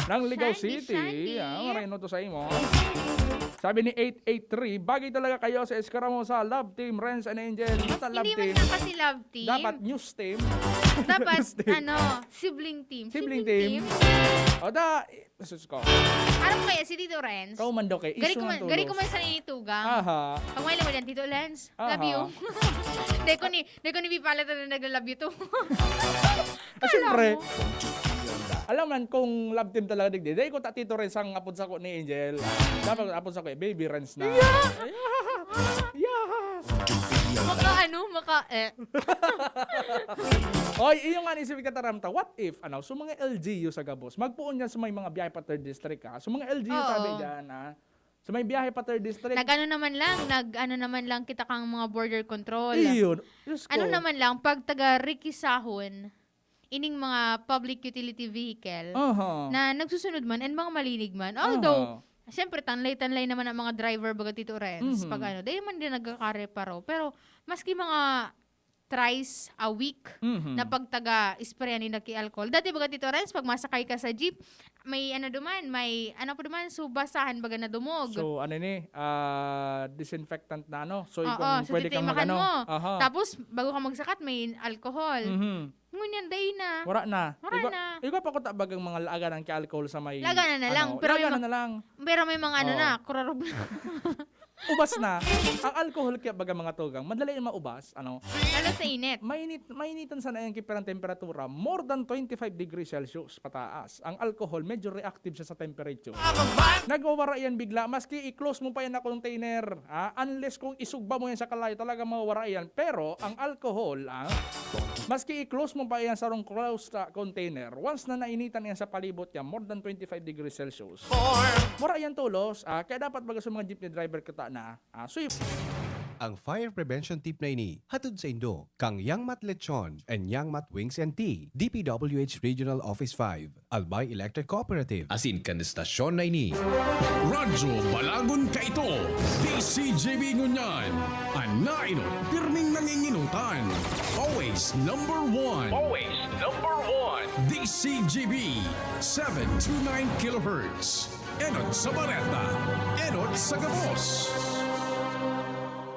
Ng Ligaw City. Maray na to sa imo. Sabi ni 883, bagay talaga kayo sa ISKARAMUSA Love Team, Renz and Angel. Hindi man lang kasi love team. Dapat news team. Dapat, sibling team. Sibling team. O Jesus ko. Alam mo kaya si Tito Renz? Kau man daw kay issue ng tulos. Gari ko man sa ninitugang. Pangwala mo dyan, Tito Renz. Love you. Hindi ko ni Pipala na nag-love you to. Siyempre. Alam man kung love team talaga digdi. Dahil ko Tito Renz ang apod sa ko ni Angel. Dapat apod sa ko baby Renz na. Oy, iyo nga ni si Kataramta, what if, so mga LGU sa Gabos, magpuon yan sa may mga biyahe pa 3rd district, So mga LGU tabi dyan, So may biyahe pa 3rd district. Nag-ano naman lang kita kang mga border control. Iyon. Ano naman lang, pag taga Rikisahon, ining mga public utility vehicle Aha. na nagsusunod man and mga malinig man. Although, siyempre, tanlay-tanlay naman ang mga driver baga Tito Renz. Pag ano, dahil man din nagkakareparo. Pero, maski mga thrice a week na pagtaga-sprayan ni naki-alcohol. Dati baga Tito Renz, pag masakay ka sa jeep, may ano duman, may ano pa duman, so basahan baga na dumog. So, ano ni, disinfectant na ano. So, Oo, kung so pwede kang titimakan mag-ano. mo. Aha. Tapos, bago ka magsakat, may alcohol. Ngunyan, day na. Wala na. Wala na. Iba pa ko tabagang mga laga ng alcohol sa may... Laga na lang. Ano, Pero laga may na lang. Pero may mga ano Oo. na, kurarog na. Ubas na. Ang alcohol kaya baga mga tugang, madali yung maubas. Ano? Lalo sa init. Mainitan sana yung kiperang temperatura. More than 25 degrees Celsius pataas. Ang alcohol, medyo reactive siya sa temperature. Nagwawara yan bigla. Maski i-close mo pa yan na container. Unless kung isugba mo yan sa kalayo, talaga mawawara yan. Pero, ang alcohol, maski i-close mo pa yan sa closed container, once na nainitan yan sa palibot yan, more than 25 degrees Celsius, mura yan tulos. Kaya dapat baga sa mga jeepney driver kita na, swift. Ang fire prevention tip na ini, hatod sa Indo, kang Yangmat Lechon and Yangmat Wings and Tea, DPWH Regional Office 5, Albay Electric Cooperative. Asin kan stasyon na ini. Radyo Balagon ka ito. DZGB ngunyan. Anainot, pirming nanginginutan. Always number one. Always number one. DZGB 729 kHz. Enot sa Bareta. Enot sa Gabos.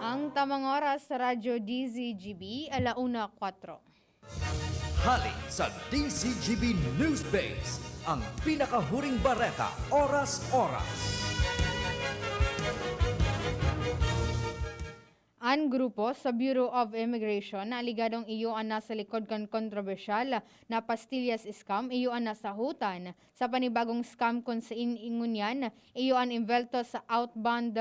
Ang tamang oras sa Radyo DZGB, 1:04. Hali sa DZGB News Base, ang pinakahuring bareta, oras-oras. Ang grupo sa Bureau of Immigration na aligadong iyuan na sa likod kan kontrobersyal na pastillas scam, iyuan na sa hutan sa panibagong scam kung sa ingunyan, iyuan invelto sa outbound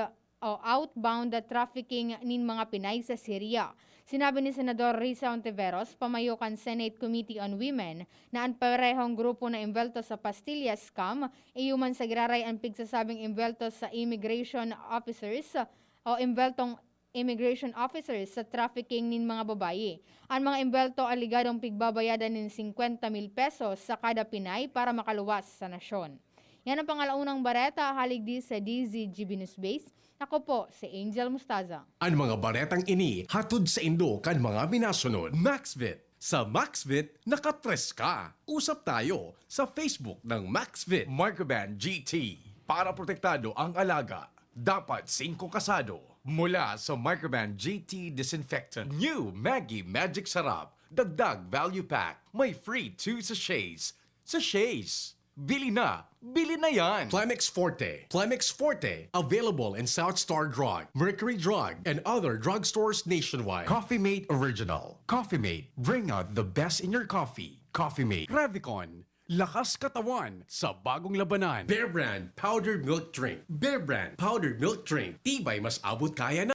trafficking nin mga Pinay sa Syria. Sinabi ni Senador Risa Ontiveros, pamayo kan Senate Committee on Women, na ang parehong grupo na invelto sa pastillas scam, iyuman sa graray ang pigsasabing invelto sa immigration officers o inveltong immigration officers sa trafficking nin mga babaye. Ang mga imbelto aligadong pigbabayadan nin 50,000 pesos sa kada Pinay para makaluwas sa nasyon. Yan ang pangalaunang bareta, halig di sa DZGB News Base. Ako po, si Angel Mustaza. Ang mga baretang ini, hatod sa Indo kan mga minasunod. Maxvit. Sa Maxvit, nakatres ka. Usap tayo sa Facebook ng Maxvit Microban GT. Para protektado ang alaga, dapat 5 kasado. Mula sa Microban GT Disinfectant. New Maggie Magic Sarap. Dagdag Value Pack. May free 2 sachets. Sachets. Bili na yan! Plemex Forte. Plemex Forte. Available in South Star Drug, Mercury Drug, and other drugstores nationwide. Coffee Mate Original. Coffee Mate. Bring out the best in your coffee. Coffee Mate. Revicon. Lakas katawan sa bagong labanan. Bear Brand Powdered Milk Drink. Bear Brand Powdered Milk Drink. Tibay mas abot kaya na.